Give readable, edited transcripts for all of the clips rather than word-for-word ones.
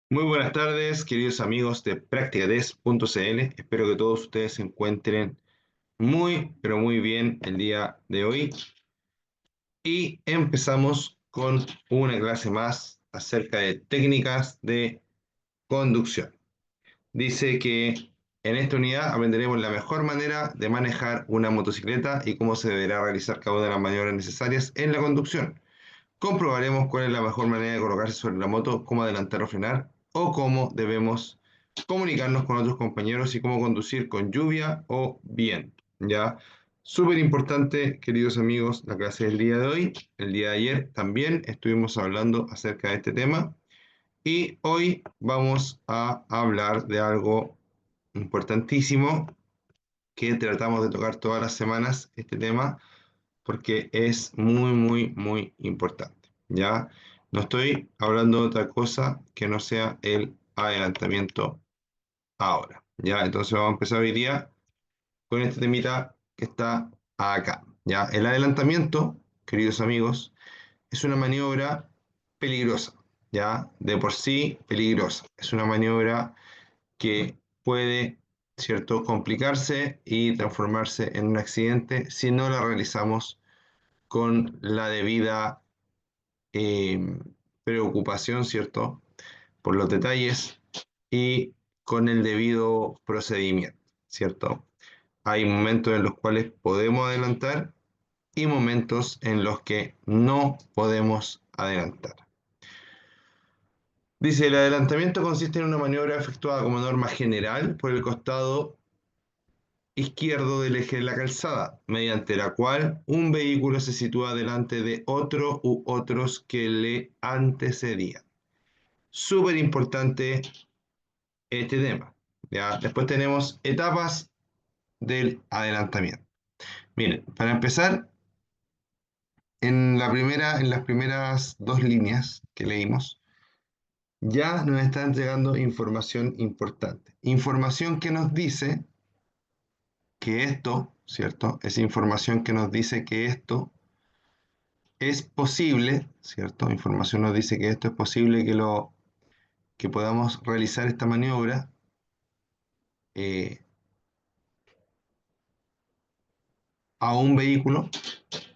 Muy buenas tardes, queridos amigos de practicades.cl. Espero que todos ustedes se encuentren muy, pero muy bien el día de hoy. Y empezamos con una clase más acerca de técnicas de conducción. Dice que en esta unidad aprenderemos la mejor manera de manejar una motocicleta y cómo se deberá realizar cada una de las maniobras necesarias en la conducción. Comprobaremos cuál es la mejor manera de colocarse sobre la moto, cómo adelantar o frenar, o cómo debemos comunicarnos con otros compañeros y cómo conducir con lluvia o viento. ¿Ya? Súper importante, queridos amigos, la clase del día de hoy. El día de ayer también estuvimos hablando acerca de este tema y hoy vamos a hablar de algo importantísimo que tratamos de tocar todas las semanas, este tema, porque es muy, muy, muy importante. ¿Ya? No estoy hablando de otra cosa que no sea el adelantamiento ahora. ¿Ya? Entonces vamos a empezar hoy día con este temita que está acá. ¿Ya? El adelantamiento, queridos amigos, es una maniobra peligrosa. ¿Ya? De por sí peligrosa. Es una maniobra que puede, ¿cierto?, complicarse y transformarse en un accidente si no la realizamos con la debida eh, preocupación, ¿cierto?, por los detalles y con el debido procedimiento, ¿cierto? Hay momentos en los cuales podemos adelantar y momentos en los que no podemos adelantar. Dice, el adelantamiento consiste en una maniobra efectuada como norma general por el costado izquierdo del eje de la calzada, mediante la cual un vehículo se sitúa delante de otro u otros que le antecedían. Súper importante este tema. ¿Ya? Después tenemos etapas del adelantamiento. Miren, para empezar, en las primeras dos líneas que leímos, ya nos está entregando información importante. Información que nos dice que esto, ¿cierto? Es información que nos dice que esto es posible, ¿cierto? Información nos dice que esto es posible que podamos realizar esta maniobra eh, a un vehículo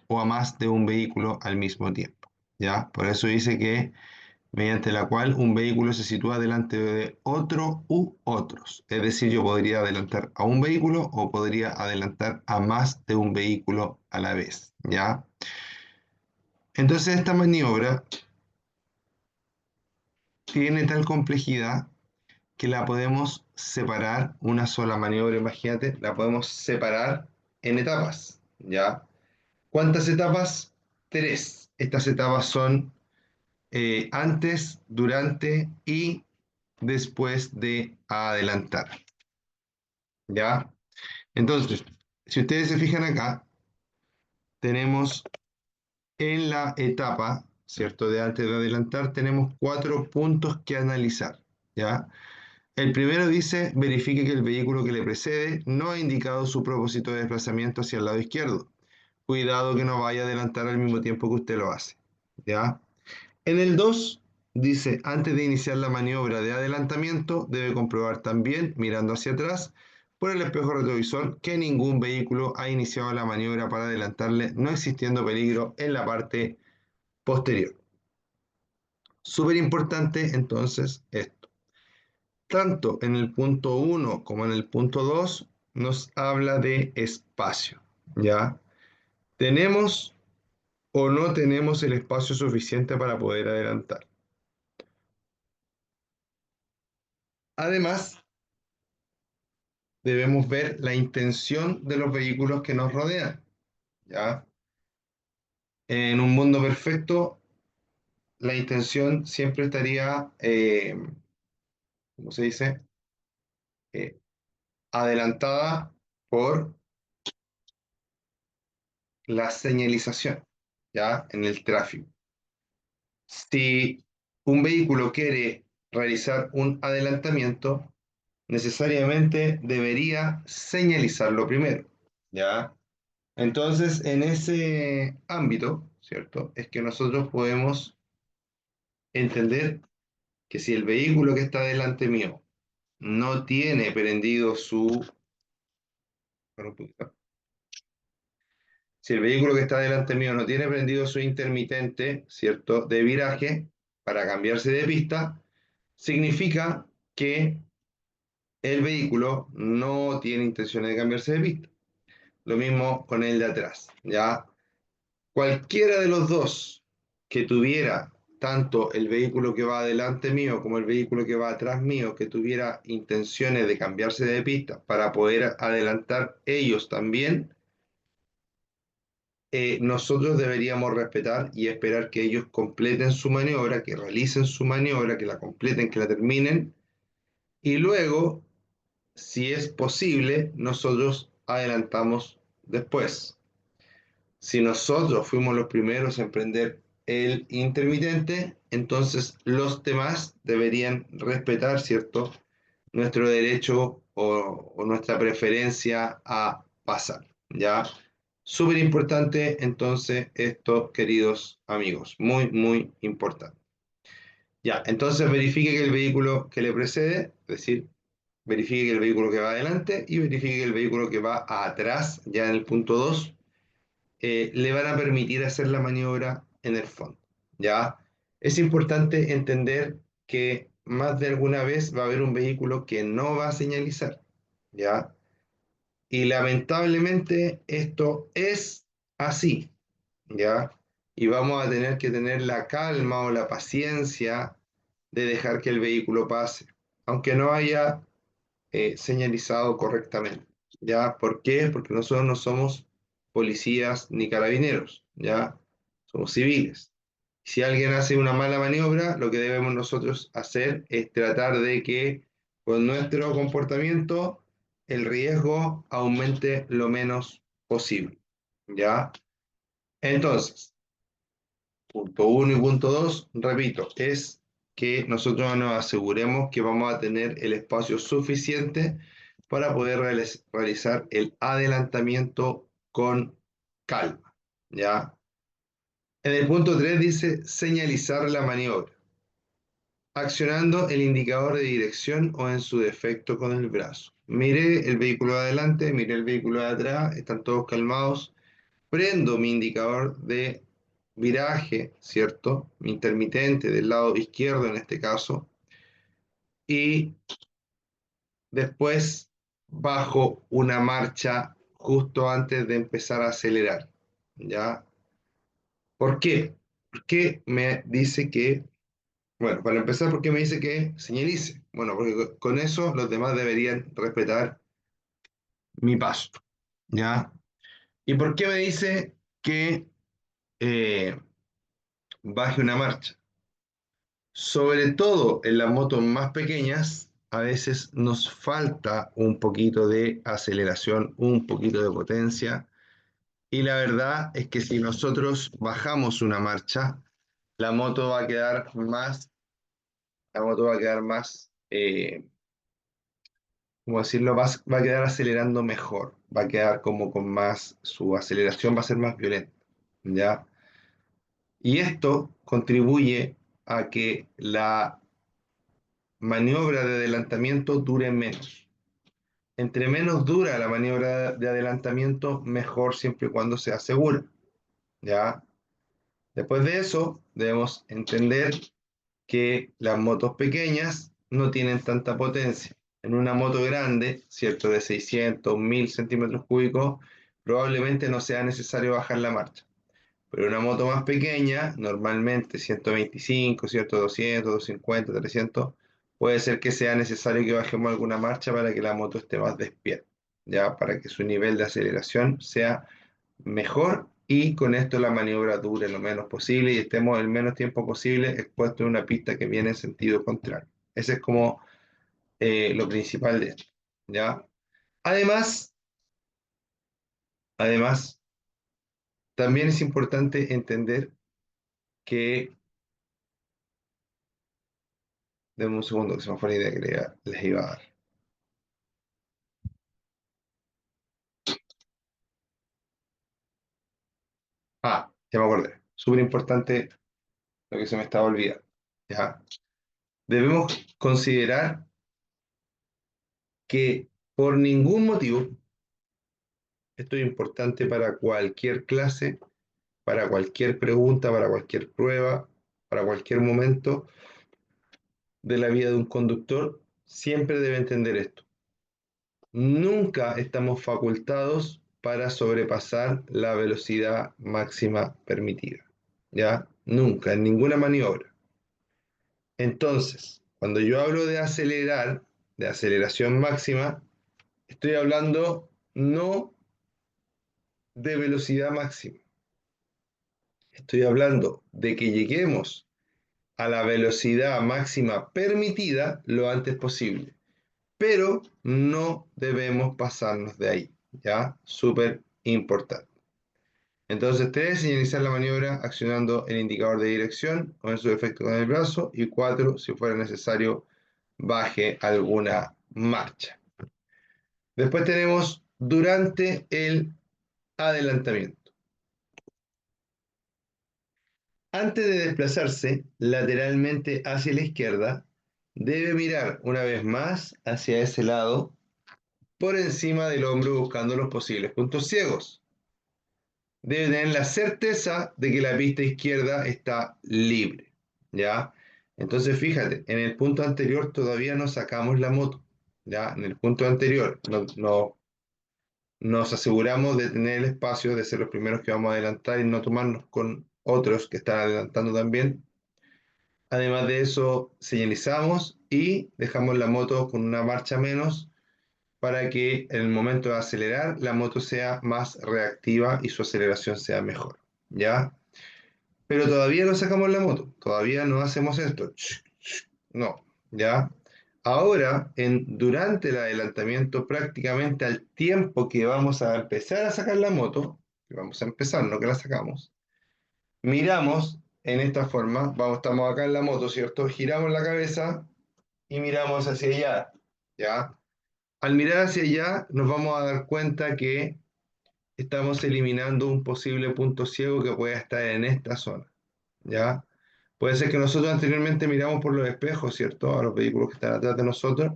o a más de un vehículo al mismo tiempo. ¿Ya? Por eso dice que mediante la cual un vehículo se sitúa delante de otro u otros. Es decir, yo podría adelantar a un vehículo o podría adelantar a más de un vehículo a la vez. ¿Ya? Entonces esta maniobra tiene tal complejidad que la podemos separar, una sola maniobra, imagínate, la podemos separar en etapas, ¿ya? ¿Cuántas etapas? Tres. Estas etapas son antes, durante y después de adelantar, ¿ya? Entonces, si ustedes se fijan acá, tenemos en la etapa, ¿cierto? De antes de adelantar, tenemos cuatro puntos que analizar, ¿ya? El primero dice, verifique que el vehículo que le precede no ha indicado su propósito de desplazamiento hacia el lado izquierdo. Cuidado que no vaya a adelantar al mismo tiempo que usted lo hace, ¿ya? En el 2 dice, antes de iniciar la maniobra de adelantamiento, debe comprobar también, mirando hacia atrás, por el espejo retrovisor, que ningún vehículo ha iniciado la maniobra para adelantarle, no existiendo peligro en la parte posterior. Súper importante entonces esto. Tanto en el punto 1 como en el punto 2 nos habla de espacio, ¿ya? ¿Tenemos o no tenemos el espacio suficiente para poder adelantar? Además, debemos ver la intención de los vehículos que nos rodean, ¿ya? En un mundo perfecto, la intención siempre estaría, ¿cómo se dice? Eh, Adelantada por la señalización, ¿ya? En el tráfico. Si un vehículo quiere realizar un adelantamiento, necesariamente debería señalizarlo primero, ¿ya? Entonces, en ese ámbito, ¿cierto? Es que nosotros podemos entender que si el vehículo que está delante mío no tiene prendido su... Si el vehículo que está delante mío no tiene prendido su intermitente, ¿cierto?, de viraje para cambiarse de pista, significa que el vehículo no tiene intenciones de cambiarse de pista. Lo mismo con el de atrás, ¿ya? Cualquiera de los dos que tuviera, tanto el vehículo que va delante mío como el vehículo que va atrás mío, que tuviera intenciones de cambiarse de pista para poder adelantar ellos también, nosotros deberíamos respetar y esperar que ellos completen su maniobra, que realicen su maniobra, que la completen, que la terminen, y luego, si es posible, nosotros adelantamos después. Si nosotros fuimos los primeros a emprender el intermitente, entonces los demás deberían respetar, ¿cierto?, nuestro derecho o nuestra preferencia a pasar, ¿ya? Súper importante, entonces, esto, queridos amigos, muy, muy importante. Ya, entonces verifique que el vehículo que le precede, es decir, verifique que el vehículo que va adelante y verifique que el vehículo que va atrás, ya en el punto 2, le van a permitir hacer la maniobra en el fondo, ¿ya? Es importante entender que más de alguna vez va a haber un vehículo que no va a señalizar, ¿ya? Y lamentablemente esto es así, ¿ya? Y vamos a tener que tener la calma o la paciencia de dejar que el vehículo pase, aunque no haya señalizado correctamente. ¿Ya? ¿Por qué? Porque nosotros no somos policías ni carabineros, ¿ya? Somos civiles. Si alguien hace una mala maniobra, lo que debemos nosotros hacer es tratar de que con nuestro comportamiento el riesgo aumente lo menos posible, ¿ya? Entonces, punto uno y punto dos, repito, es que nosotros nos aseguremos que vamos a tener el espacio suficiente para poder realizar el adelantamiento con calma, ¿ya? En el punto 3 dice señalizar la maniobra, accionando el indicador de dirección o en su defecto con el brazo. Mire el vehículo de adelante, mire el vehículo de atrás, están todos calmados, prendo mi indicador de viraje, ¿cierto? Mi intermitente del lado izquierdo en este caso, y después bajo una marcha justo antes de empezar a acelerar, ¿ya? ¿Por qué? Porque me dice que, bueno, para empezar, ¿por qué me dice que señalice? Bueno, porque con eso los demás deberían respetar mi paso, ¿ya? ¿Y por qué me dice que eh, baje una marcha? Sobre todo en las motos más pequeñas, a veces nos falta un poquito de aceleración, un poquito de potencia. Y la verdad es que si nosotros bajamos una marcha, la moto va a quedar más, la moto va a quedar más, ¿cómo decirlo? Va a quedar acelerando mejor, va a quedar como con más, su aceleración va a ser más violenta, ¿ya? Y esto contribuye a que la maniobra de adelantamiento dure menos. Entre menos dura la maniobra de adelantamiento, mejor siempre y cuando sea segura, ¿ya? Después de eso, debemos entender que las motos pequeñas no tienen tanta potencia. En una moto grande, ¿cierto? De 600, 1000 centímetros cúbicos, probablemente no sea necesario bajar la marcha. Pero una moto más pequeña, normalmente 125, ¿cierto? 200, 250, 300, puede ser que sea necesario que bajemos alguna marcha para que la moto esté más despierta, ya para que su nivel de aceleración sea mejor y con esto la maniobra dure lo menos posible y estemos el menos tiempo posible expuestos en una pista que viene en sentido contrario. Ese es como lo principal de esto, ¿ya? Además, además, también es importante entender que denme un segundo que se me fue la idea que les iba a dar. Ya me acordé. Súper importante lo que se me estaba olvidando. ¿Ya? debemos considerar que por ningún motivo, esto es importante para cualquier clase, para cualquier pregunta, para cualquier prueba, para cualquier momento de la vida de un conductor, siempre debe entender esto. Nunca estamos facultados para sobrepasar la velocidad máxima permitida. ¿Ya? Nunca, en ninguna maniobra. Entonces, cuando yo hablo de acelerar, de aceleración máxima, estoy hablando no de velocidad máxima. Estoy hablando de que lleguemos a la velocidad máxima permitida lo antes posible. Pero no debemos pasarnos de ahí. ¿Ya? Súper importante. Entonces, 3, señalizar la maniobra accionando el indicador de dirección o en su efecto con el brazo. Y 4, si fuera necesario, baje alguna marcha. Después tenemos durante el adelantamiento. Antes de desplazarse lateralmente hacia la izquierda, debe mirar una vez más hacia ese lado por encima del hombro buscando los posibles puntos ciegos. Debe tener la certeza de que la pista izquierda está libre, ¿ya? Entonces, fíjate, en el punto anterior todavía no sacamos la moto, ¿ya? En el punto anterior nos aseguramos de tener el espacio, de ser los primeros que vamos a adelantar y no tomarnos con otros que están adelantando también. Además de eso, señalizamos y dejamos la moto con una marcha menos para que en el momento de acelerar la moto sea más reactiva y su aceleración sea mejor, ¿ya? Pero todavía no sacamos la moto, todavía no hacemos esto, no, ¿ya? Ahora, durante el adelantamiento, prácticamente al tiempo que vamos a empezar a sacar la moto, que vamos a empezar, no que la sacamos, miramos en esta forma, estamos acá en la moto, ¿cierto? Giramos la cabeza y miramos hacia allá, ¿ya? Al mirar hacia allá, nos vamos a dar cuenta que estamos eliminando un posible punto ciego que pueda estar en esta zona, ¿ya? Puede ser que nosotros anteriormente miramos por los espejos, ¿cierto? A los vehículos que están atrás de nosotros,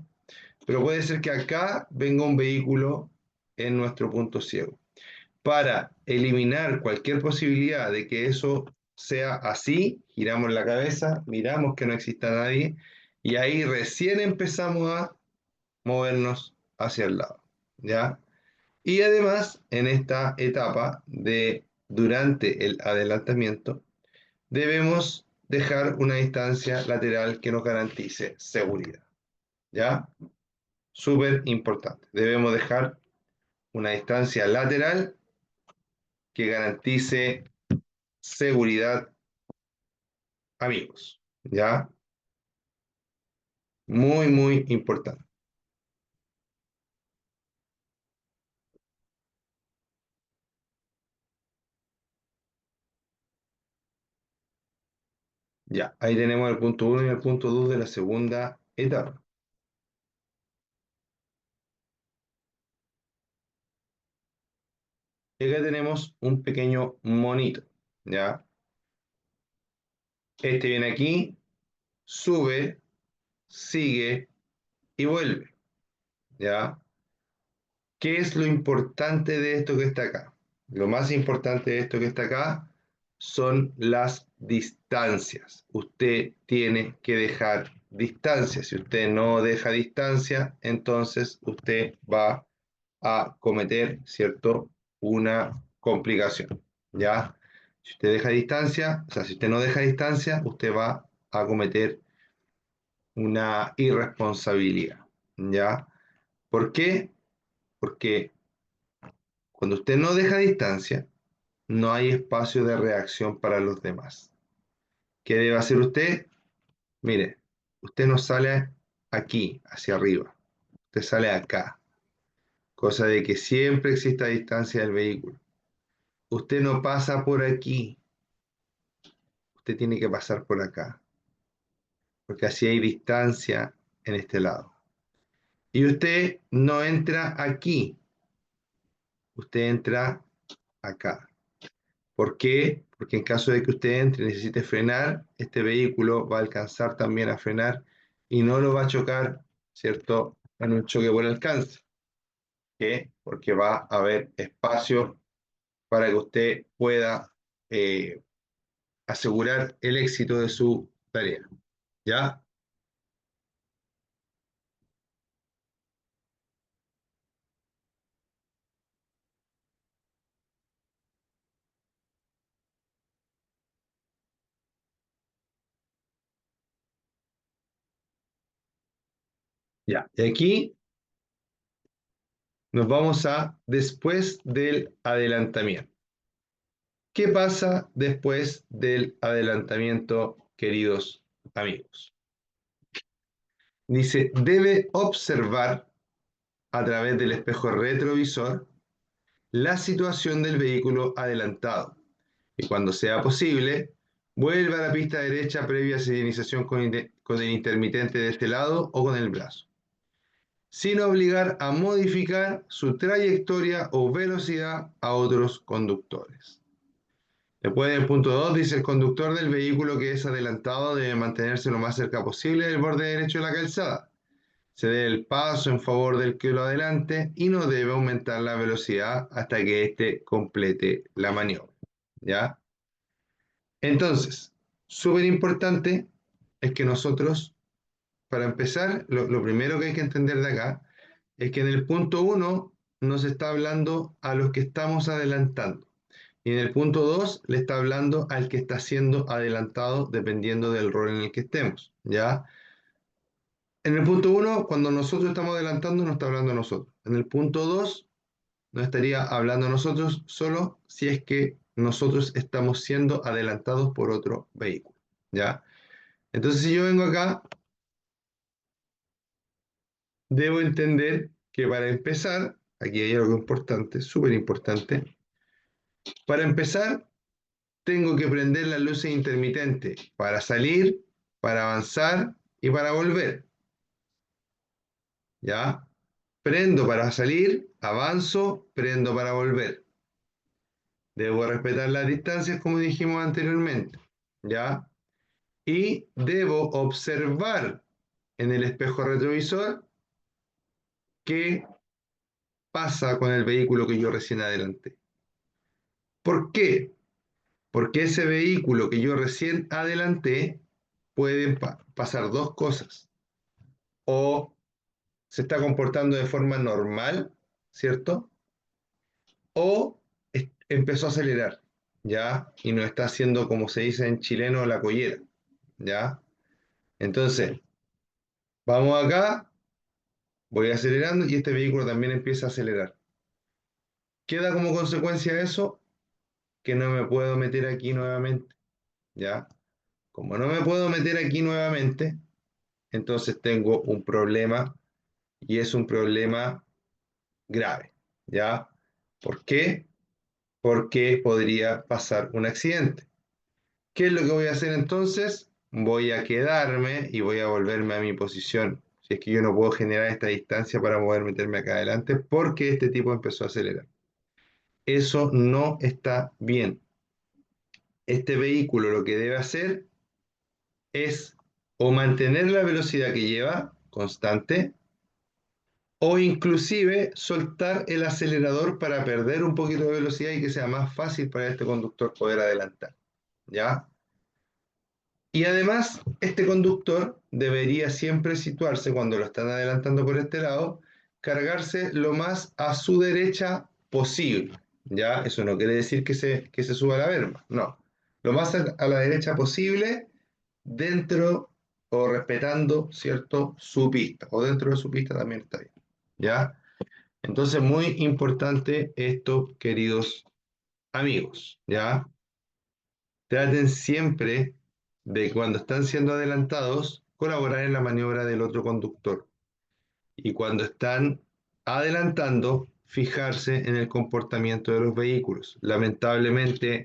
pero puede ser que acá venga un vehículo en nuestro punto ciego. Para eliminar cualquier posibilidad de que eso sea así, giramos la cabeza, miramos que no exista nadie y ahí recién empezamos a movernos hacia el lado, ¿ya? Y además, en esta etapa de durante el adelantamiento, debemos dejar una distancia lateral que nos garantice seguridad, ¿ya? Súper importante. Debemos dejar una distancia lateral que garantice seguridad, amigos, ¿ya? Muy, muy importante. Ya, ahí tenemos el punto 1 y el punto 2 de la segunda etapa. Y acá tenemos un pequeño monito, ¿ya? Este viene aquí, sube, sigue y vuelve, ¿ya? ¿Qué es lo importante de esto que está acá? Lo más importante de esto que está acá son las distancias. Usted tiene que dejar distancia. Si usted no deja distancia, entonces usted va a cometer, ¿cierto? Una complicación, ¿ya? Si usted deja distancia, o sea, si usted no deja distancia, usted va a cometer una irresponsabilidad, ¿ya? ¿Por qué? Porque cuando usted no deja distancia, no hay espacio de reacción para los demás. ¿Qué debe hacer usted? Mire, usted no sale aquí, hacia arriba, usted sale acá, cosa de que siempre exista distancia del vehículo. Usted no pasa por aquí, usted tiene que pasar por acá, porque así hay distancia en este lado. Y usted no entra aquí, usted entra acá. ¿Por qué? Porque en caso de que usted entre y necesite frenar, este vehículo va a alcanzar también a frenar y no lo va a chocar, ¿cierto?, en un choque por alcance. ¿Qué? Porque va a haber espacio para que usted pueda eh, asegurar el éxito de su tarea. ¿Ya? Ya. Y aquí nos vamos a después del adelantamiento. ¿Qué pasa después del adelantamiento, queridos amigos? Dice, debe observar a través del espejo retrovisor la situación del vehículo adelantado y cuando sea posible, vuelva a la pista derecha previa señalización con el intermitente de este lado o con el brazo, sin obligar a modificar su trayectoria o velocidad a otros conductores. Después del punto 2 dice el conductor del vehículo que es adelantado debe mantenerse lo más cerca posible del borde derecho de la calzada. Se dé el paso en favor del que lo adelante y no debe aumentar la velocidad hasta que éste complete la maniobra. ¿Ya? Entonces, súper importante es que nosotros, para empezar, lo primero que hay que entender de acá es que en el punto uno nos está hablando a los que estamos adelantando. Y en el punto 2 le está hablando al que está siendo adelantado dependiendo del rol en el que estemos. ¿Ya? En el punto uno, cuando nosotros estamos adelantando, nos está hablando a nosotros. En el punto 2, nos estaría hablando a nosotros solo si es que nosotros estamos siendo adelantados por otro vehículo. ¿Ya? Entonces, si yo vengo acá, debo entender que para empezar, aquí hay algo importante, súper importante. Para empezar, tengo que prender las luces intermitentes para salir, para avanzar y para volver. ¿Ya? Prendo para salir, avanzo, prendo para volver. Debo respetar las distancias como dijimos anteriormente. ¿Ya? Y debo observar en el espejo retrovisor qué pasa con el vehículo que yo recién adelanté. ¿Por qué? Porque ese vehículo que yo recién adelanté pueden pasar dos cosas. O se está comportando de forma normal, ¿cierto? O empezó a acelerar, ¿ya? Y no está haciendo, como se dice en chileno, la collera, ¿ya? Entonces, vamos acá, voy acelerando y este vehículo también empieza a acelerar. Queda como consecuencia de eso que no me puedo meter aquí nuevamente, ¿ya? Como no me puedo meter aquí nuevamente, entonces tengo un problema y es un problema grave, ¿ya? ¿Por qué? Porque podría pasar un accidente. ¿Qué es lo que voy a hacer entonces? Voy a quedarme y voy a volverme a mi posición. Si es que yo no puedo generar esta distancia para poder meterme acá adelante porque este tipo empezó a acelerar. Eso no está bien. Este vehículo lo que debe hacer es o mantener la velocidad que lleva constante o inclusive soltar el acelerador para perder un poquito de velocidad y que sea más fácil para este conductor poder adelantar. ¿Ya? Y además, este conductor debería siempre situarse cuando lo están adelantando por este lado, cargarse lo más a su derecha posible. ¿Ya? Eso no quiere decir que se suba a la berma, no. Lo más a la derecha posible dentro o respetando, ¿cierto?, su pista. O dentro de su pista también está bien. ¿Ya? Entonces, muy importante esto, queridos amigos. ¿Ya? Traten siempre de cuando están siendo adelantados, colaborar en la maniobra del otro conductor. Y cuando están adelantando, fijarse en el comportamiento de los vehículos. Lamentablemente,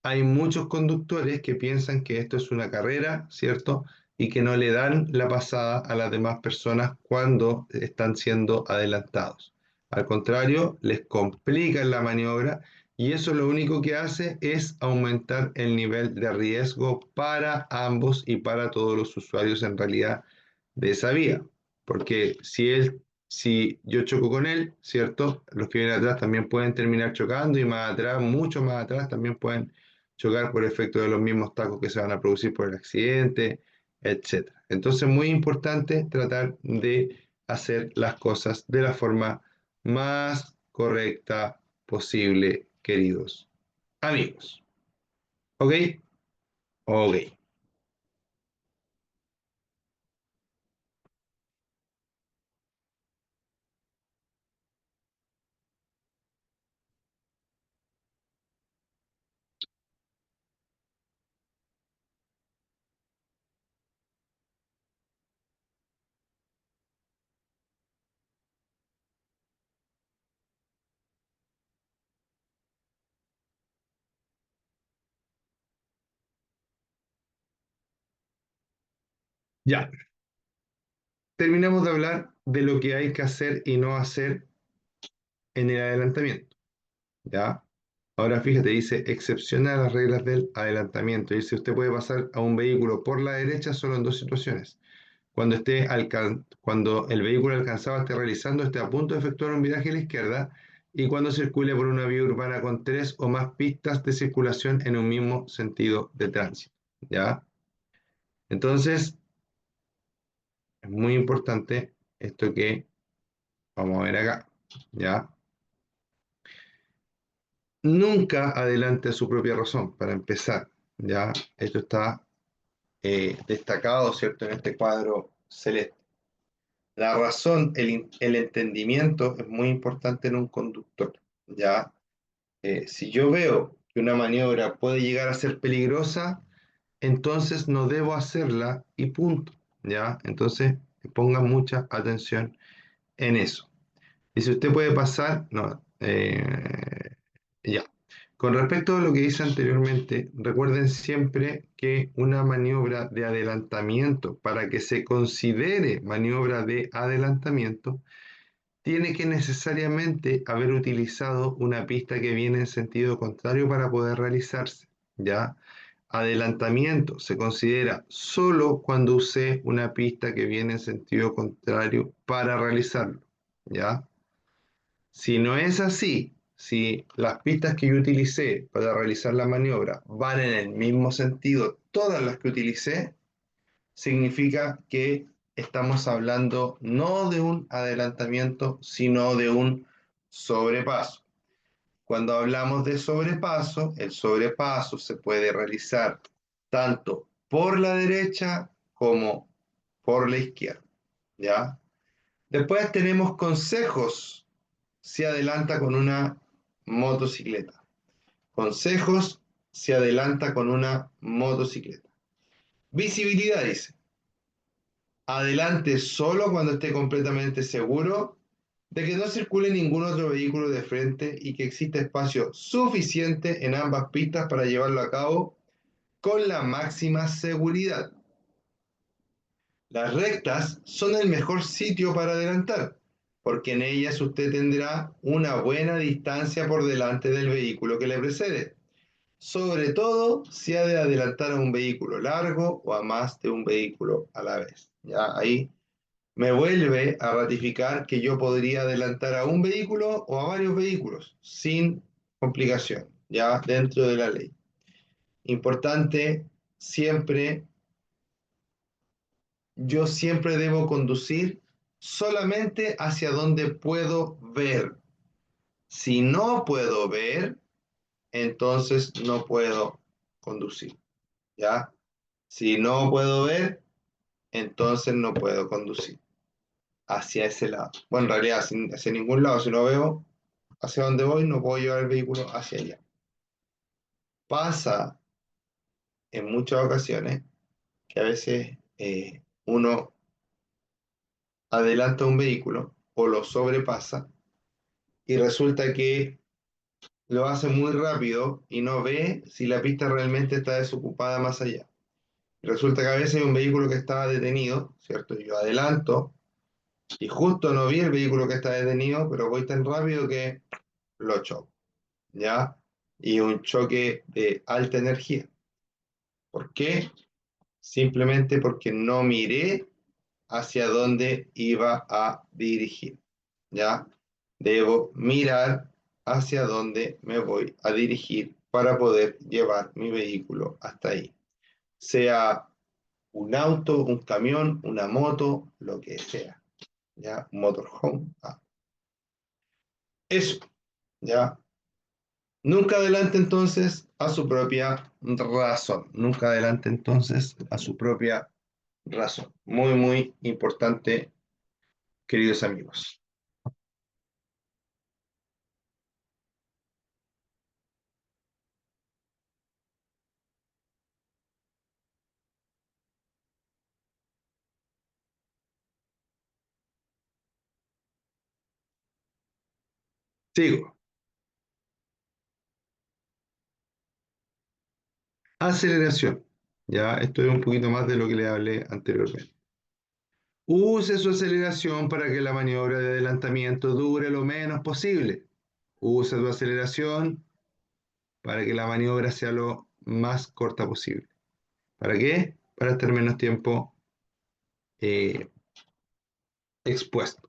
hay muchos conductores que piensan que esto es una carrera, ¿cierto? Y que no le dan la pasada a las demás personas cuando están siendo adelantados. Al contrario, les complican la maniobra y eso lo único que hace es aumentar el nivel de riesgo para ambos y para todos los usuarios en realidad de esa vía. Porque si yo choco con él, ¿cierto? Los que vienen atrás también pueden terminar chocando y más atrás, mucho más atrás, también pueden chocar por efecto de los mismos tacos que se van a producir por el accidente, etcétera. Entonces, muy importante tratar de hacer las cosas de la forma más correcta posible, queridos amigos. ¿Ok? Ok. Ya. Terminamos de hablar de lo que hay que hacer y no hacer en el adelantamiento. ¿Ya? Ahora fíjate, dice excepciona las reglas del adelantamiento. Dice, usted puede pasar a un vehículo por la derecha solo en dos situaciones. Cuando el vehículo alcanzado esté realizando, esté a punto de efectuar un viraje a la izquierda y cuando circule por una vía urbana con tres o más pistas de circulación en un mismo sentido de tránsito. ¿Ya? Entonces, es muy importante esto que vamos a ver acá. ¿Ya? Nunca adelante a su propia razón, para empezar. ¿Ya? Esto está destacado, ¿cierto?, en este cuadro celeste. La razón, el entendimiento es muy importante en un conductor, ¿ya? Si yo veo que una maniobra puede llegar a ser peligrosa, entonces no debo hacerla y punto, ¿ya? Entonces, pongan mucha atención en eso. Y si usted puede pasar, no, ya. Con respecto a lo que hice anteriormente, recuerden siempre que una maniobra de adelantamiento, para que se considere maniobra de adelantamiento, tiene que necesariamente haber utilizado una pista que viene en sentido contrario para poder realizarse, ¿ya? Adelantamiento se considera solo cuando use una pista que viene en sentido contrario para realizarlo, ¿ya? Si no es así, si las pistas que yo utilicé para realizar la maniobra van en el mismo sentido, todas las que utilicé, significa que estamos hablando no de un adelantamiento, sino de un sobrepaso. Cuando hablamos de sobrepaso, el sobrepaso se puede realizar tanto por la derecha como por la izquierda, ¿ya? Después tenemos consejos si adelanta con una motocicleta. Consejos si adelanta con una motocicleta. Visibilidad dice, adelante solo cuando esté completamente seguro de que no circule ningún otro vehículo de frente y que existe espacio suficiente en ambas pistas para llevarlo a cabo con la máxima seguridad. Las rectas son el mejor sitio para adelantar, porque en ellas usted tendrá una buena distancia por delante del vehículo que le precede, sobre todo si ha de adelantar a un vehículo largo o a más de un vehículo a la vez. Ya ahí me vuelve a ratificar que yo podría adelantar a un vehículo o a varios vehículos sin complicación, ya dentro de la ley. Importante siempre, yo siempre debo conducir solamente hacia donde puedo ver. Si no puedo ver, entonces no puedo conducir, ¿ya? Si no puedo ver, entonces no puedo conducir hacia ese lado. Bueno, en realidad, hacia ningún lado, si no veo hacia dónde voy, no puedo llevar el vehículo hacia allá. Pasa en muchas ocasiones que a veces uno adelanta un vehículo o lo sobrepasa y resulta que lo hace muy rápido y no ve si la pista realmente está desocupada más allá. Resulta que a veces hay un vehículo que estaba detenido, ¿cierto? Yo adelanto y justo no vi el vehículo que está detenido, pero voy tan rápido que lo choco, ¿ya? Y un choque de alta energía. ¿Por qué? Simplemente porque no miré hacia dónde iba a dirigir, ¿ya? Debo mirar hacia dónde me voy a dirigir para poder llevar mi vehículo hasta ahí. Sea un auto, un camión, una moto, lo que sea, ¿ya? Un motorhome. Eso, ¿ya? Nunca adelante entonces a su propia razón. Nunca adelante entonces a su propia razón. Muy, muy importante, queridos amigos. Sigo. Aceleración. Ya, esto es un poquito más de lo que le hablé anteriormente. Use su aceleración para que la maniobra de adelantamiento dure lo menos posible. Use su aceleración para que la maniobra sea lo más corta posible. ¿Para qué? Para estar menos tiempo eh, expuesto.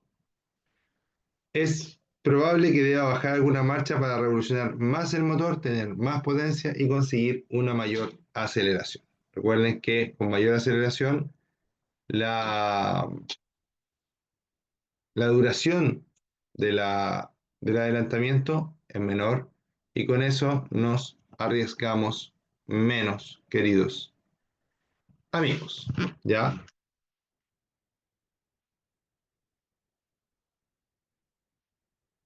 Es probable que deba bajar alguna marcha para revolucionar más el motor, tener más potencia y conseguir una mayor aceleración. Recuerden que con mayor aceleración la, la duración de del adelantamiento es menor y con eso nos arriesgamos menos, queridos amigos. ¿Ya?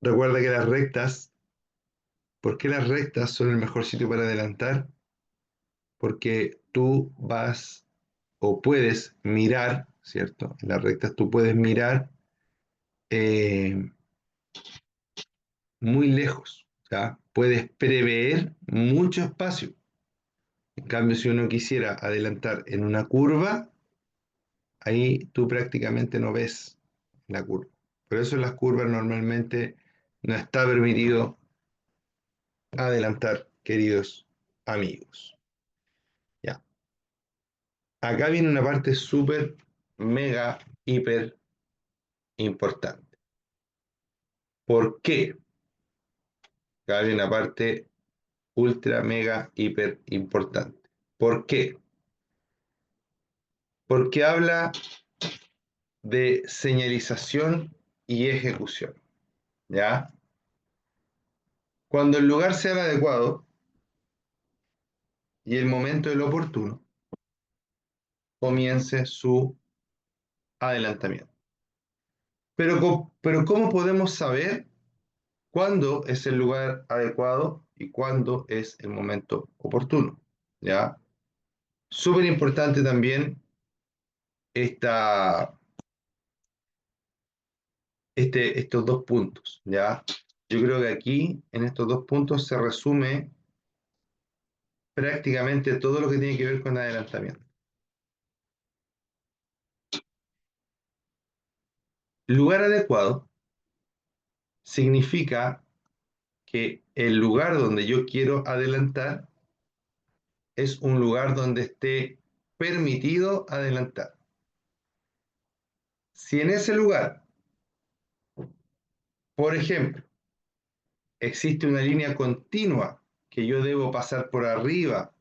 Recuerda que las rectas, ¿por qué las rectas son el mejor sitio para adelantar? Porque tú vas o puedes mirar, ¿cierto? En las rectas tú puedes mirar eh, muy lejos, ¿ya? Puedes prever mucho espacio. En cambio, si uno quisiera adelantar en una curva, ahí tú prácticamente no ves la curva. Por eso en las curvas normalmente no está permitido adelantar, queridos amigos. Ya. Acá viene una parte súper, mega, hiper importante. ¿Por qué? Acá viene una parte ultra, mega, hiper importante. ¿Por qué? Porque habla de señalización y ejecución. ¿Ya? Cuando el lugar sea el adecuado y el momento del oportuno, comience su adelantamiento. Pero ¿cómo podemos saber cuándo es el lugar adecuado y cuándo es el momento oportuno? ¿Ya? Súper importante también esta, estos dos puntos, ¿ya? Yo creo que aquí, en estos dos puntos, se resume prácticamente todo lo que tiene que ver con adelantamiento. Lugar adecuado significa que el lugar donde yo quiero adelantar es un lugar donde esté permitido adelantar. Si en ese lugar, por ejemplo, existe una línea continua que yo debo pasar por arriba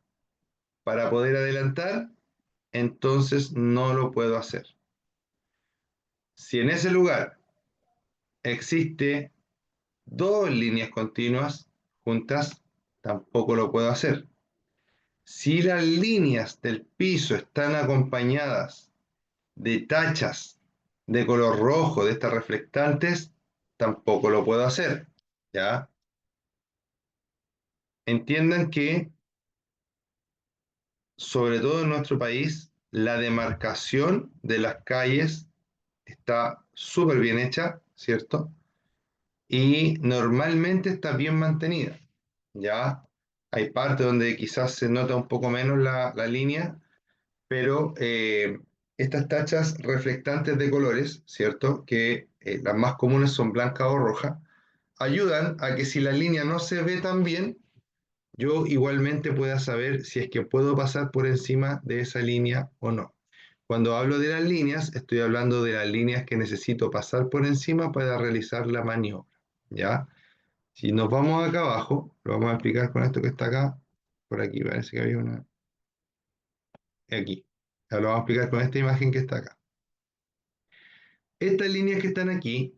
para poder adelantar, entonces no lo puedo hacer. Si en ese lugar existe dos líneas continuas juntas, tampoco lo puedo hacer. Si las líneas del piso están acompañadas de tachas de color rojo, de estas reflectantes, tampoco lo puedo hacer. ¿Ya? Entiendan que, sobre todo en nuestro país, la demarcación de las calles está súper bien hecha, ¿cierto? Y normalmente está bien mantenida. ¿Ya? Hay partes donde quizás se nota un poco menos la línea, pero estas tachas reflectantes de colores, ¿cierto? Que las más comunes son blanca o roja, ayudan a que si la línea no se ve tan bien, yo igualmente pueda saber si es que puedo pasar por encima de esa línea o no. Cuando hablo de las líneas, estoy hablando de las líneas que necesito pasar por encima para realizar la maniobra, ¿ya? Si nos vamos acá abajo, lo vamos a explicar con esto que está acá, por aquí parece que había una, aquí. Ya lo vamos a explicar con esta imagen que está acá. Estas líneas que están aquí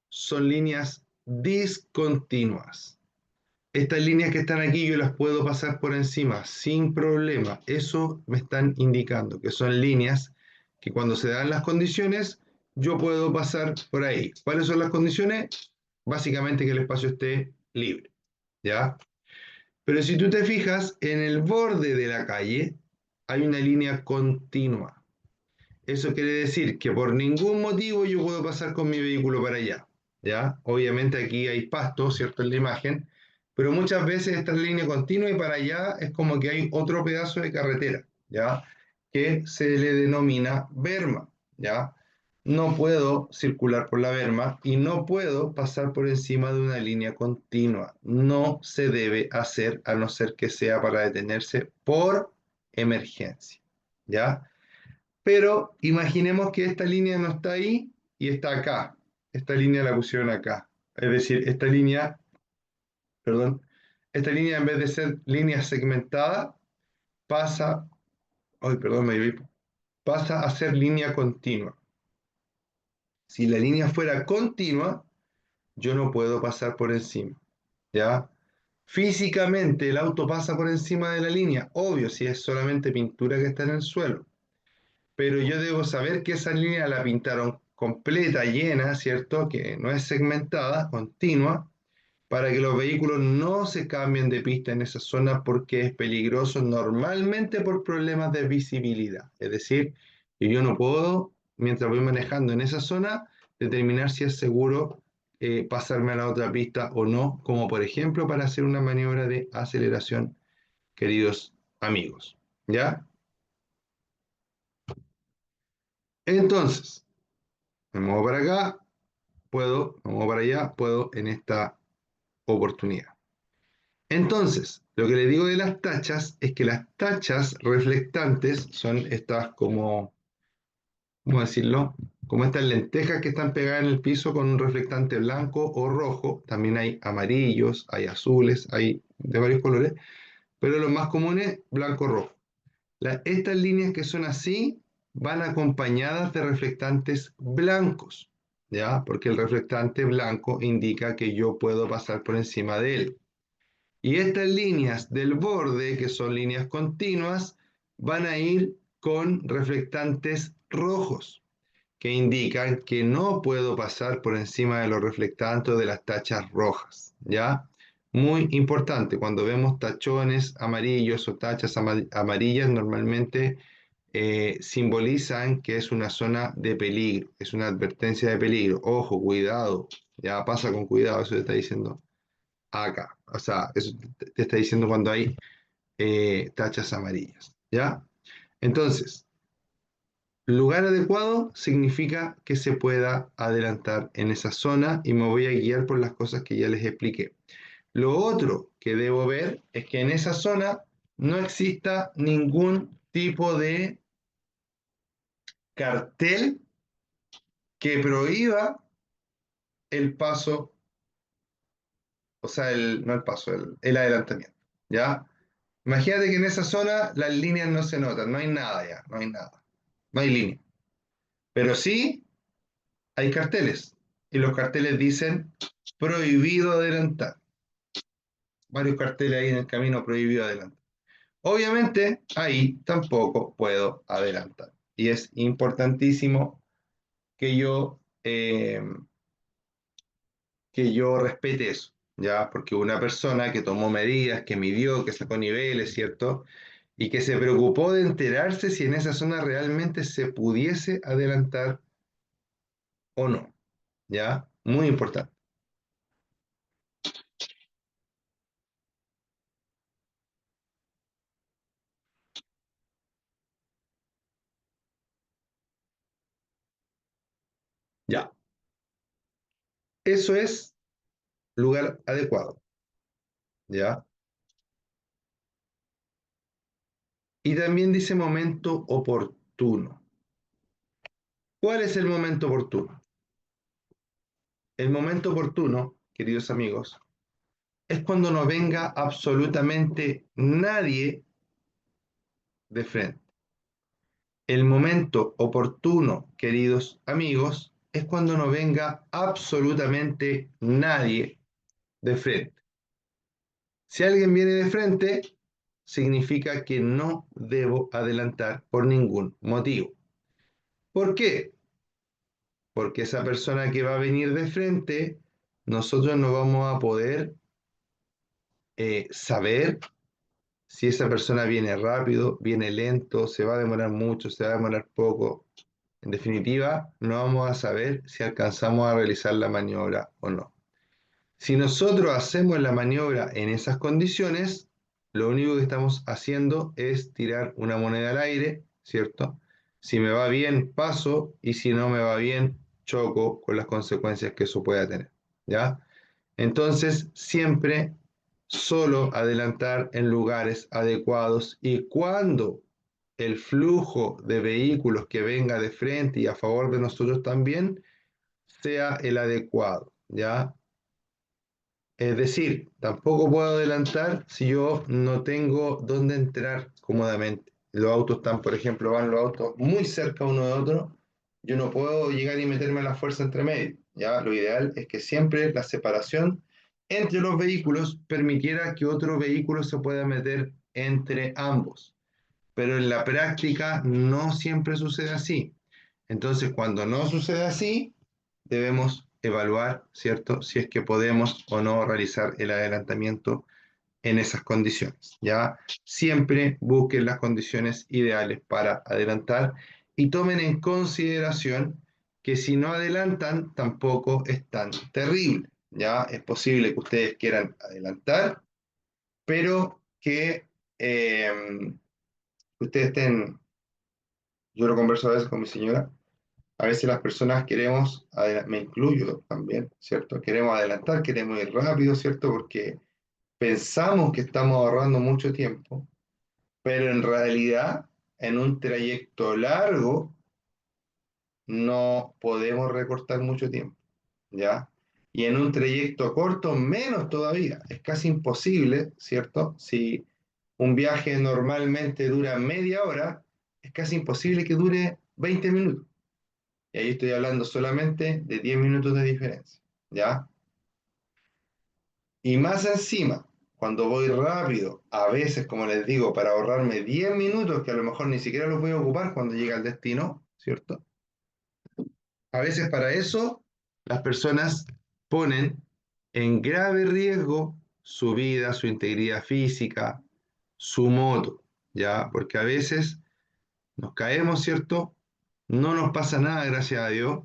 son líneas discontinuas. Estas líneas que están aquí yo las puedo pasar por encima sin problema. Eso me están indicando que son líneas que cuando se dan las condiciones yo puedo pasar por ahí. ¿Cuáles son las condiciones? Básicamente que el espacio esté libre, ¿ya? Pero si tú te fijas, en el borde de la calle hay una línea continua. Eso quiere decir que por ningún motivo yo puedo pasar con mi vehículo para allá, ¿ya? Obviamente aquí hay pasto, ¿cierto? En la imagen, pero muchas veces esta línea continua y para allá es como que hay otro pedazo de carretera, ¿ya? Que se le denomina berma, ¿ya? No puedo circular por la berma y no puedo pasar por encima de una línea continua. No se debe hacer a no ser que sea para detenerse por emergencia, ¿ya? Pero imaginemos que esta línea no está ahí y está acá. Esta línea la pusieron acá. Es decir, esta línea, perdón, esta línea en vez de ser línea segmentada, pasa, ay, perdón, pasa a ser línea continua. Si la línea fuera continua, yo no puedo pasar por encima, ¿ya? Físicamente el auto pasa por encima de la línea, obvio, si es solamente pintura que está en el suelo. Pero yo debo saber que esa línea la pintaron completa, llena, ¿cierto? Que no es segmentada, continua, para que los vehículos no se cambien de pista en esa zona porque es peligroso normalmente por problemas de visibilidad. Es decir, que yo no puedo, mientras voy manejando en esa zona, determinar si es seguro pasarme a la otra pista o no, como por ejemplo para hacer una maniobra de aceleración, queridos amigos. ¿Ya? Entonces, me muevo para acá, puedo, me muevo para allá, puedo en esta oportunidad. Entonces, lo que le digo de las tachas es que las tachas reflectantes son estas como, ¿cómo decirlo? Como estas lentejas que están pegadas en el piso con un reflectante blanco o rojo. También hay amarillos, hay azules, hay de varios colores, pero los más comunes, blanco-rojo. Estas líneas que son así van acompañadas de reflectantes blancos, ¿ya? Porque el reflectante blanco indica que yo puedo pasar por encima de él. Y estas líneas del borde, que son líneas continuas, van a ir con reflectantes rojos, que indican que no puedo pasar por encima de los reflectantes de las tachas rojas, ¿ya? Muy importante, cuando vemos tachones amarillos o tachas amarillas, normalmente simbolizan que es una zona de peligro, es una advertencia de peligro. Ojo, cuidado, ya pasa con cuidado, eso te está diciendo acá. O sea, eso te está diciendo cuando hay tachas amarillas, ¿ya? Entonces, lugar adecuado significa que se pueda adelantar en esa zona y me voy a guiar por las cosas que ya les expliqué. Lo otro que debo ver es que en esa zona no exista ningún tipo de cartel que prohíba el paso, o sea, no el paso, el adelantamiento, ¿ya? Imagínate que en esa zona las líneas no se notan, no hay nada ya, no hay nada, no hay línea. Pero sí hay carteles, y los carteles dicen prohibido adelantar. Varios carteles ahí en el camino prohibido adelantar. Obviamente ahí tampoco puedo adelantar. Y es importantísimo que yo respete eso, ¿ya? Porque una persona que tomó medidas, que midió, que sacó niveles, ¿cierto? Y que se preocupó de enterarse si en esa zona realmente se pudiese adelantar o no, ¿ya? Muy importante. Ya, eso es lugar adecuado, ¿ya? Y también dice momento oportuno. ¿Cuál es el momento oportuno? El momento oportuno, queridos amigos, es cuando no venga absolutamente nadie de frente. El momento oportuno, queridos amigos, es cuando no venga absolutamente nadie de frente. Si alguien viene de frente, significa que no debo adelantar por ningún motivo. ¿Por qué? Porque esa persona que va a venir de frente, nosotros no vamos a poder saber si esa persona viene rápido, viene lento, se va a demorar mucho, se va a demorar poco. En definitiva, no vamos a saber si alcanzamos a realizar la maniobra o no. Si nosotros hacemos la maniobra en esas condiciones, lo único que estamos haciendo es tirar una moneda al aire, ¿cierto? Si me va bien, paso, y si no me va bien, choco con las consecuencias que eso pueda tener, ¿ya? Entonces, siempre solo adelantar en lugares adecuados y cuando el flujo de vehículos que venga de frente y a favor de nosotros también sea el adecuado, ¿ya? Es decir, tampoco puedo adelantar si yo no tengo dónde entrar cómodamente. Los autos están, por ejemplo, van los autos muy cerca uno de otro. Yo no puedo llegar y meterme a la fuerza entre medio. ¿Ya? Lo ideal es que siempre la separación entre los vehículos permitiera que otro vehículo se pueda meter entre ambos. Pero en la práctica no siempre sucede así. Entonces, cuando no sucede así, debemos evaluar, ¿cierto? Si es que podemos o no realizar el adelantamiento en esas condiciones. Ya siempre busquen las condiciones ideales para adelantar y tomen en consideración que si no adelantan tampoco es tan terrible. Ya es posible que ustedes quieran adelantar, pero que ustedes estén, yo lo converso a veces con mi señora, a veces las personas queremos, me incluyo también, ¿cierto? Queremos adelantar, queremos ir rápido, ¿cierto? Porque pensamos que estamos ahorrando mucho tiempo, pero en realidad en un trayecto largo no podemos recortar mucho tiempo, ¿ya? Y en un trayecto corto menos todavía, es casi imposible, ¿cierto? Si un viaje normalmente dura media hora, es casi imposible que dure 20 minutos. Y ahí estoy hablando solamente de 10 minutos de diferencia, ¿ya? Y más encima, cuando voy rápido, a veces, como les digo, para ahorrarme 10 minutos, que a lo mejor ni siquiera los voy a ocupar cuando llegue al destino, ¿cierto? A veces para eso las personas ponen en grave riesgo su vida, su integridad física, su moto, ¿ya? Porque a veces nos caemos, ¿cierto? No nos pasa nada, gracias a Dios,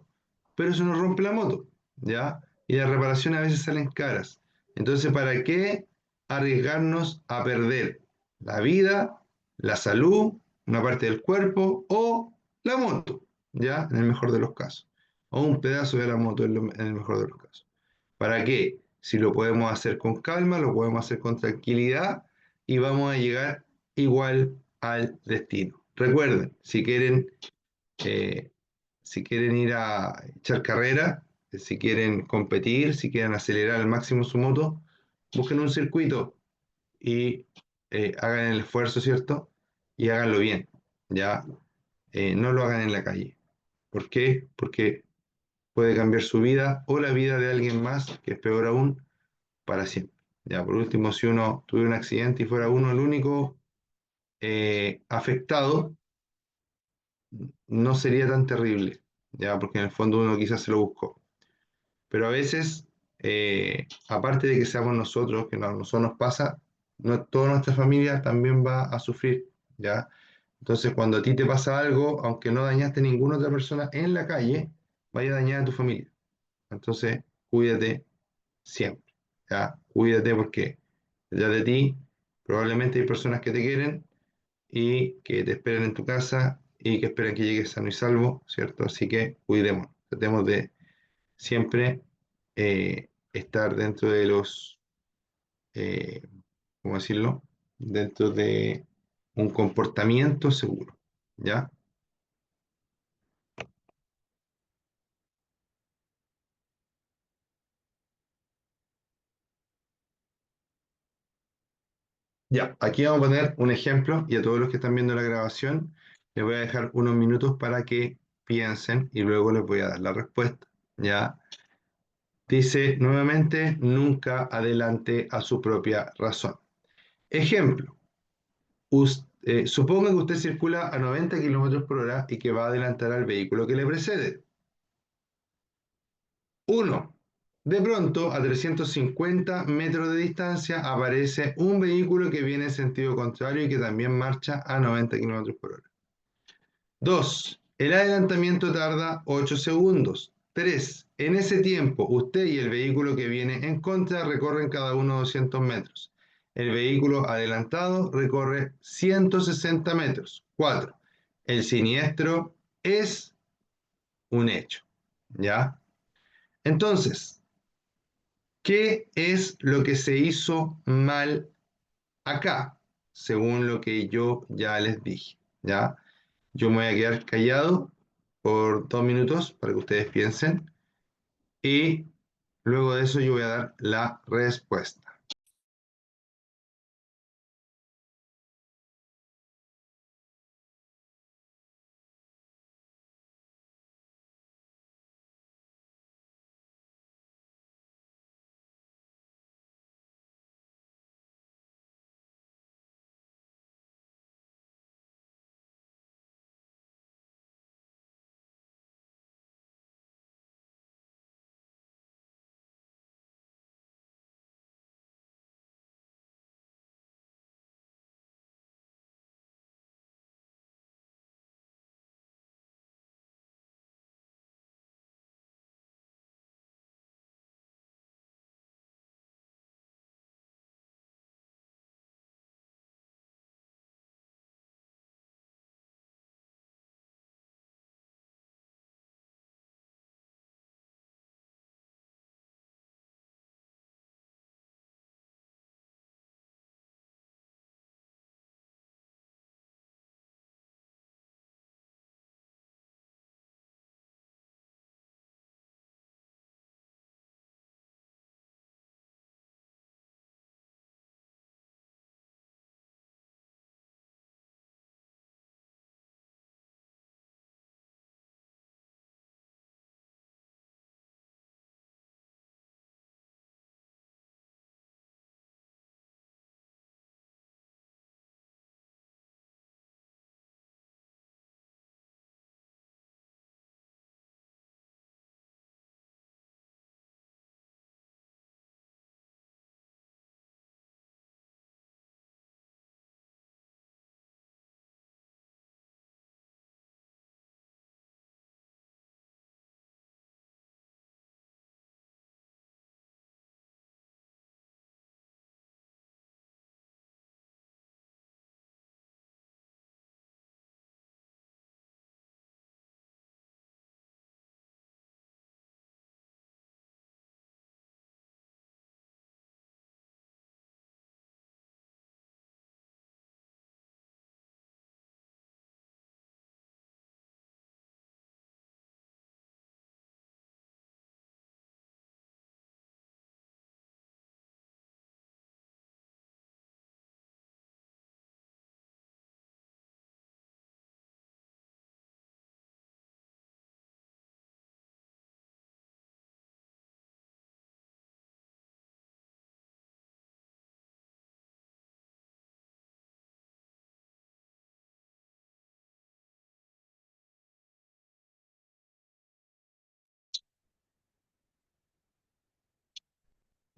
pero eso nos rompe la moto, ¿ya? Y las reparaciones a veces salen caras. Entonces, ¿para qué arriesgarnos a perder la vida, la salud, una parte del cuerpo o la moto, ¿ya? En el mejor de los casos. O un pedazo de la moto en el mejor de los casos. ¿Para qué? Si lo podemos hacer con calma, lo podemos hacer con tranquilidad y vamos a llegar igual al destino. Recuerden, eh, si quieren ir a echar carrera, si quieren competir, si quieren acelerar al máximo su moto, busquen un circuito y hagan el esfuerzo, ¿cierto? Y háganlo bien, ¿ya? No lo hagan en la calle. ¿Por qué? Porque puede cambiar su vida o la vida de alguien más, que es peor aún, para siempre. Ya, por último, si uno tuviera un accidente y fuera uno el único afectado, no sería tan terrible, ya, porque en el fondo uno quizás se lo buscó. Pero a veces, aparte de que seamos nosotros, que a nosotros nos pasa, no, toda nuestra familia también va a sufrir, ¿ya? Entonces, cuando a ti te pasa algo, aunque no dañaste a ninguna otra persona en la calle, vaya a dañar a tu familia. Entonces, cuídate siempre, ¿ya? Cuídate porque detrás de ti probablemente hay personas que te quieren y que te esperen en tu casa y que esperan que llegues sano y salvo, ¿cierto? Así que cuidemos, tratemos de siempre estar dentro de los, eh, ¿cómo decirlo? Dentro de un comportamiento seguro, ¿ya? Ya, aquí vamos a poner un ejemplo y a todos los que están viendo la grabación les voy a dejar unos minutos para que piensen y luego les voy a dar la respuesta. Ya, dice nuevamente, nunca adelante a su propia razón. Ejemplo, suponga que usted circula a 90 kilómetros por hora y que va a adelantar al vehículo que le precede. Uno, de pronto, a 350 metros de distancia, aparece un vehículo que viene en sentido contrario y que también marcha a 90 kilómetros por hora. 2, el adelantamiento tarda 8 segundos. 3, en ese tiempo, usted y el vehículo que viene en contra recorren cada uno 200 metros. El vehículo adelantado recorre 160 metros. 4, el siniestro es un hecho. ¿Ya? Entonces, ¿qué es lo que se hizo mal acá? Según lo que yo ya les dije, ¿ya? Yo me voy a quedar callado por 2 minutos para que ustedes piensen y luego de eso yo voy a dar la respuesta.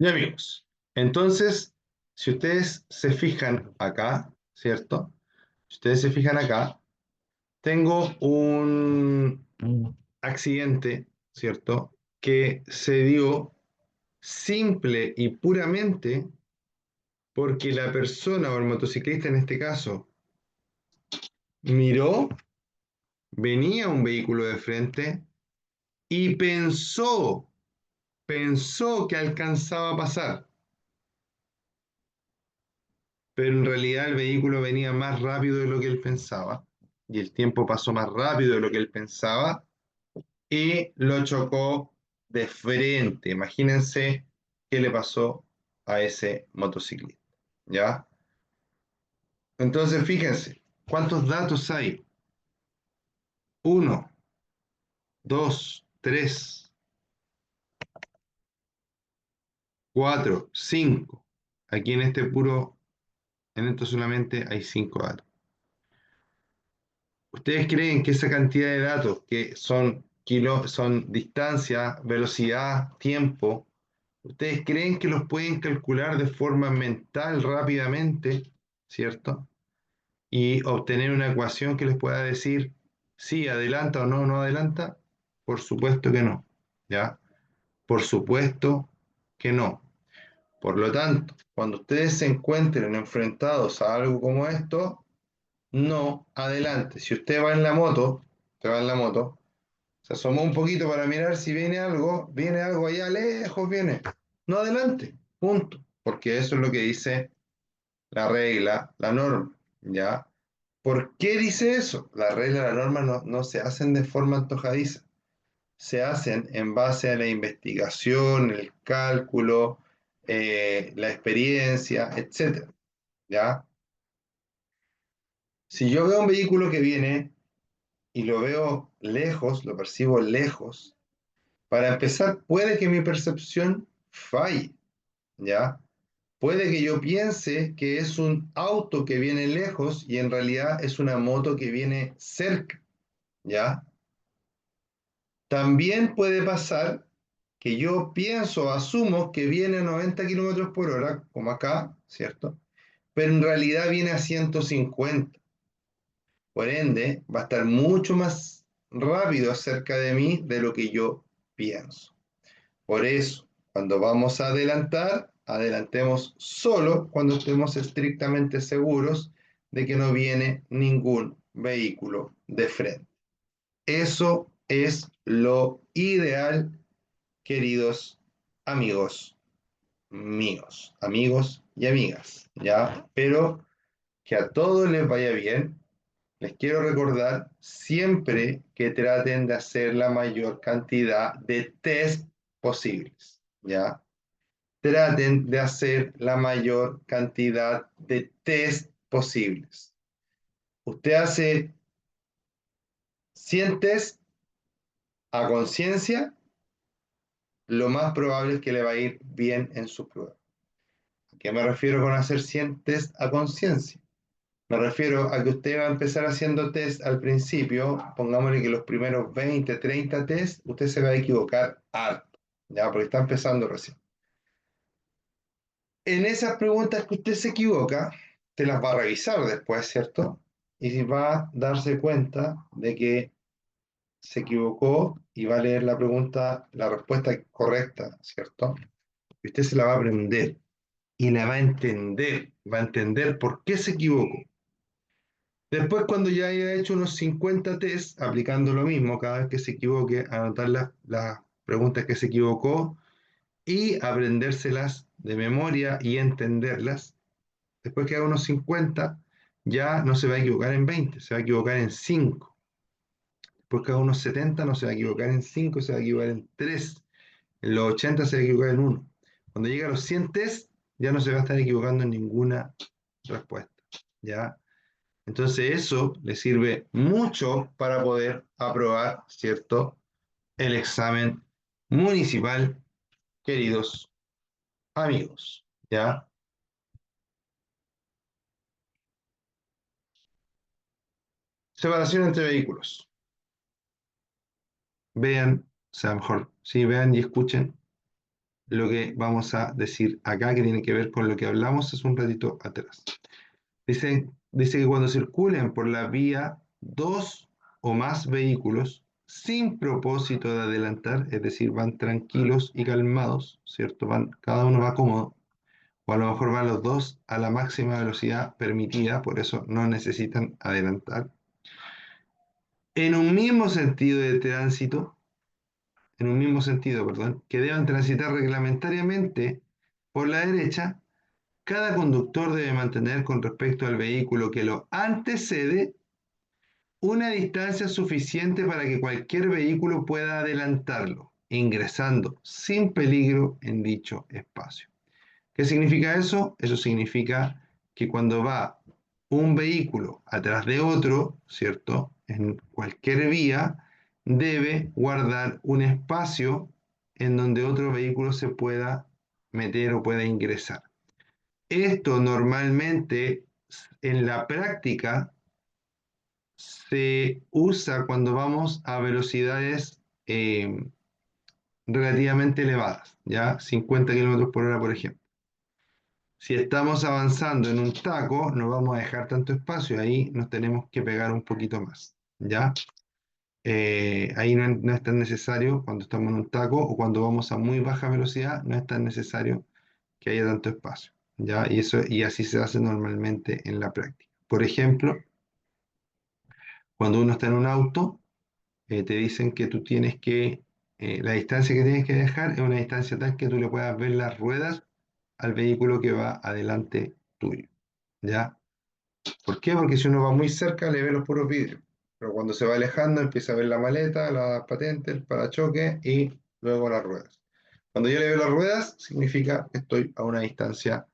Ya amigos, entonces, si ustedes se fijan acá, ¿cierto? Si ustedes se fijan acá, tengo un accidente, ¿cierto? Que se dio simple y puramente porque la persona o el motociclista en este caso miró, venía un vehículo de frente y pensó que alcanzaba a pasar, pero en realidad el vehículo venía más rápido de lo que él pensaba y el tiempo pasó más rápido de lo que él pensaba y lo chocó de frente. Imagínense qué le pasó a ese motociclista, ¿ya? Entonces, fíjense, ¿cuántos datos hay? Uno, dos, tres, cuatro, cinco. Aquí en esto solamente hay 5 datos. ¿Ustedes creen que esa cantidad de datos, que son distancia, velocidad, tiempo, ustedes creen que los pueden calcular de forma mental rápidamente, ¿cierto? Y obtener una ecuación que les pueda decir si adelanta o no, no adelanta? Por supuesto que no, ¿ya? Por supuesto que no. Por lo tanto, cuando ustedes se encuentren enfrentados a algo como esto, no adelante. Si usted va en la moto, se asomó un poquito para mirar si viene algo allá lejos, viene. No adelante, punto. Porque eso es lo que dice la regla, la norma, ¿ya? ¿Por qué dice eso? La regla y la norma no se hacen de forma antojadiza, se hacen en base a la investigación, el cálculo, la experiencia, etcétera, ¿ya? Si yo veo un vehículo que viene y lo veo lejos, lo percibo lejos, para empezar, puede que mi percepción falle, ¿ya? Puede que yo piense que es un auto que viene lejos y en realidad es una moto que viene cerca, ¿ya? También puede pasar que yo pienso, asumo que viene a 90 kilómetros por hora, como acá, ¿cierto? Pero en realidad viene a 150. Por ende, va a estar mucho más rápido cerca de mí de lo que yo pienso. Por eso, cuando vamos a adelantar, adelantemos solo cuando estemos estrictamente seguros de que no viene ningún vehículo de frente. Eso es lo ideal, queridos amigos míos, amigos y amigas, ¿ya? Pero que a todos les vaya bien. Les quiero recordar siempre que traten de hacer la mayor cantidad de test posibles, ¿ya? Traten de hacer la mayor cantidad de test posibles. Usted hace 100 test a conciencia, lo más probable es que le va a ir bien en su prueba. ¿A qué me refiero con hacer 100 test a conciencia? Me refiero a que usted va a empezar haciendo test al principio, pongámosle que los primeros 20, 30 test, usted se va a equivocar harto, ¿ya? Porque está empezando recién. En esas preguntas que usted se equivoca, te las va a revisar después, ¿cierto? Y va a darse cuenta de que se equivocó y va a leer la pregunta, la respuesta correcta, ¿cierto? Y usted se la va a aprender y la va a entender por qué se equivocó. Después, cuando ya haya hecho unos 50 test, aplicando lo mismo, cada vez que se equivoque, anotar las preguntas que se equivocó y aprendérselas de memoria y entenderlas. Después que haga unos 50, ya no se va a equivocar en 20, se va a equivocar en 5. Después que haga unos 70, no se va a equivocar en 5, se va a equivocar en 3. En los 80 se va a equivocar en 1. Cuando llegue a los 100 test, ya no se va a estar equivocando en ninguna respuesta. ¿Ya? Entonces eso le sirve mucho para poder aprobar, ¿cierto?, el examen municipal, queridos amigos, ¿ya? Separación entre vehículos. Vean, o sea, mejor, sí, vean y escuchen lo que vamos a decir acá, que tiene que ver con lo que hablamos hace un ratito atrás. Dice que cuando circulen por la vía dos o más vehículos sin propósito de adelantar, es decir, van tranquilos y calmados, ¿cierto? Cada uno va cómodo, o a lo mejor van los dos a la máxima velocidad permitida, por eso no necesitan adelantar. En un mismo sentido de tránsito, en un mismo sentido, perdón, que deban transitar reglamentariamente por la derecha, cada conductor debe mantener con respecto al vehículo que lo antecede una distancia suficiente para que cualquier vehículo pueda adelantarlo, ingresando sin peligro en dicho espacio. ¿Qué significa eso? Eso significa que cuando va un vehículo atrás de otro, ¿cierto? En cualquier vía, debe guardar un espacio en donde otro vehículo se pueda meter o pueda ingresar. Esto normalmente en la práctica se usa cuando vamos a velocidades relativamente elevadas, ¿ya? 50 kilómetros por hora, por ejemplo. Si estamos avanzando en un taco, no vamos a dejar tanto espacio, ahí nos tenemos que pegar un poquito más, ¿ya? Ahí no es tan necesario cuando estamos en un taco o cuando vamos a muy baja velocidad, no es tan necesario que haya tanto espacio, ¿ya? Y así se hace normalmente en la práctica. Por ejemplo, cuando uno está en un auto, te dicen que tú tienes que, la distancia que tienes que dejar es una distancia tal que tú le puedas ver las ruedas al vehículo que va adelante tuyo, ¿ya? ¿Por qué? Porque si uno va muy cerca le ve los puros vidrios, pero cuando se va alejando empieza a ver la maleta, la patente, el parachoque y luego las ruedas. Cuando yo le veo las ruedas, significa que estoy a una distancia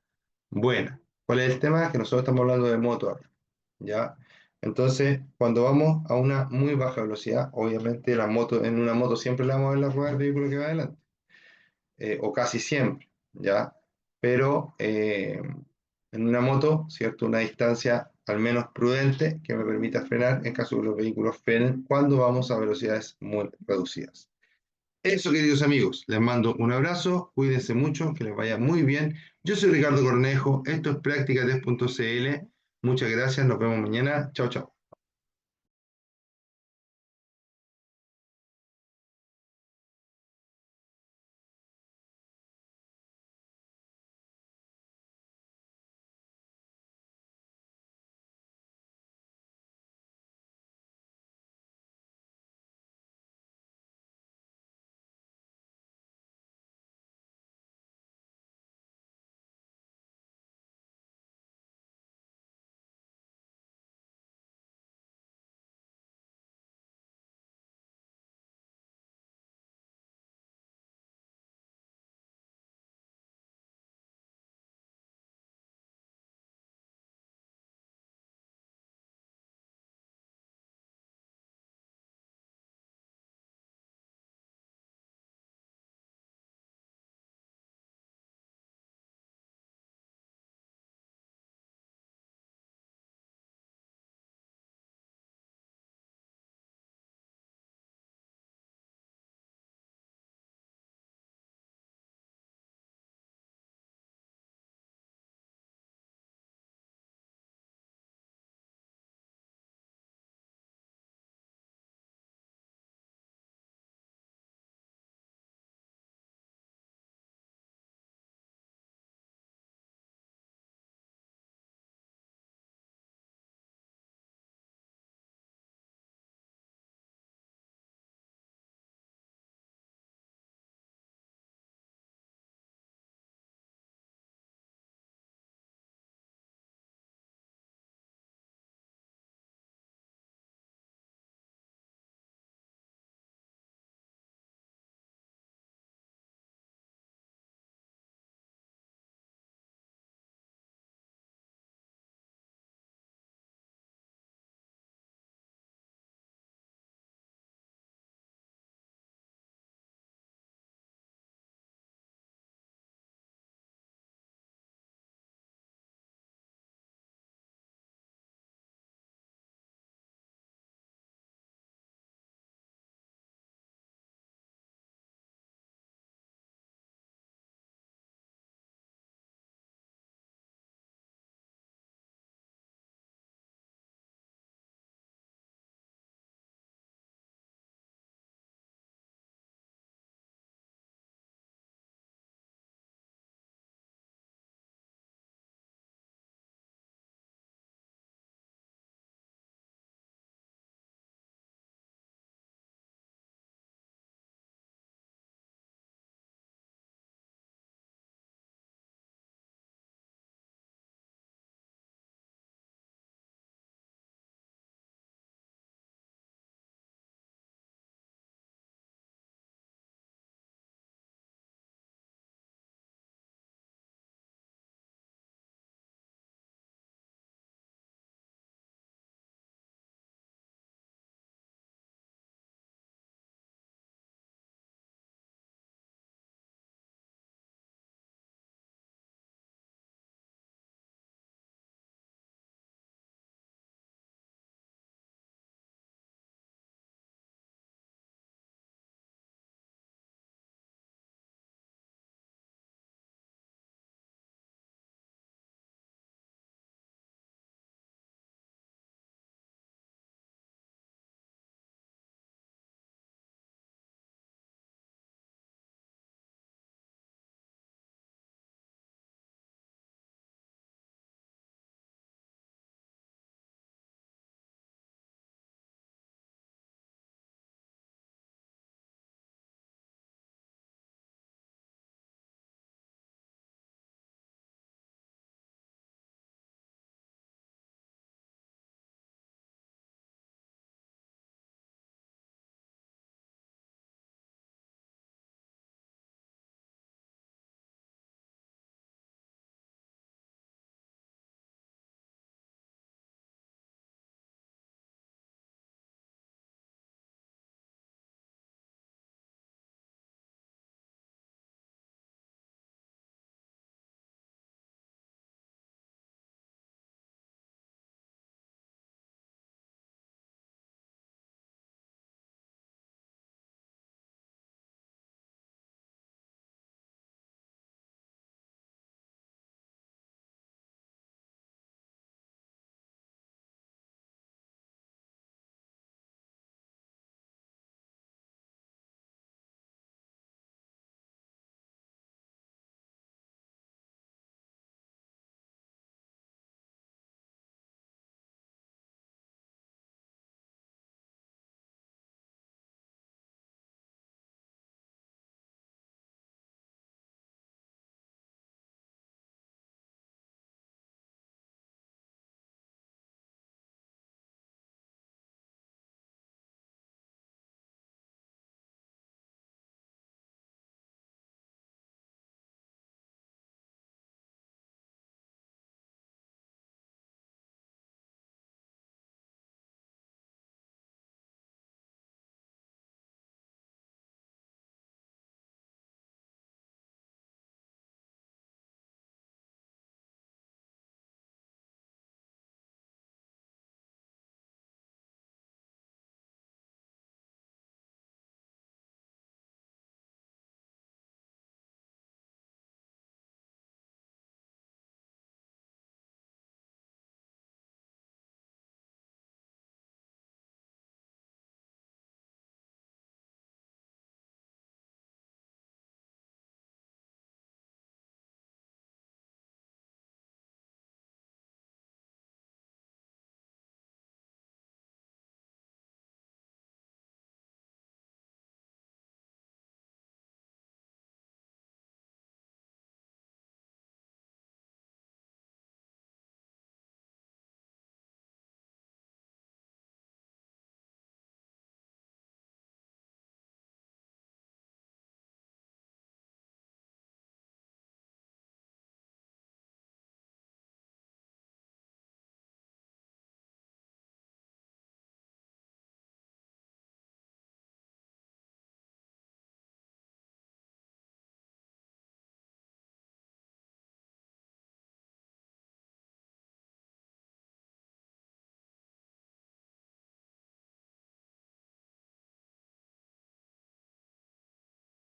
buena. ¿Cuál es el tema? Que nosotros estamos hablando de moto ahora, ¿ya? Entonces, cuando vamos a una muy baja velocidad, obviamente en una moto siempre le vamos a ver las ruedas del vehículo que va adelante, o casi siempre, ¿ya? Pero en una moto, ¿cierto? Una distancia al menos prudente que me permita frenar en caso de que los vehículos frenen cuando vamos a velocidades muy reducidas. Eso, queridos amigos, les mando un abrazo, cuídense mucho, que les vaya muy bien. Yo soy Ricardo Cornejo, esto es Práctica 3.cl. Muchas gracias, nos vemos mañana. Chao, chao.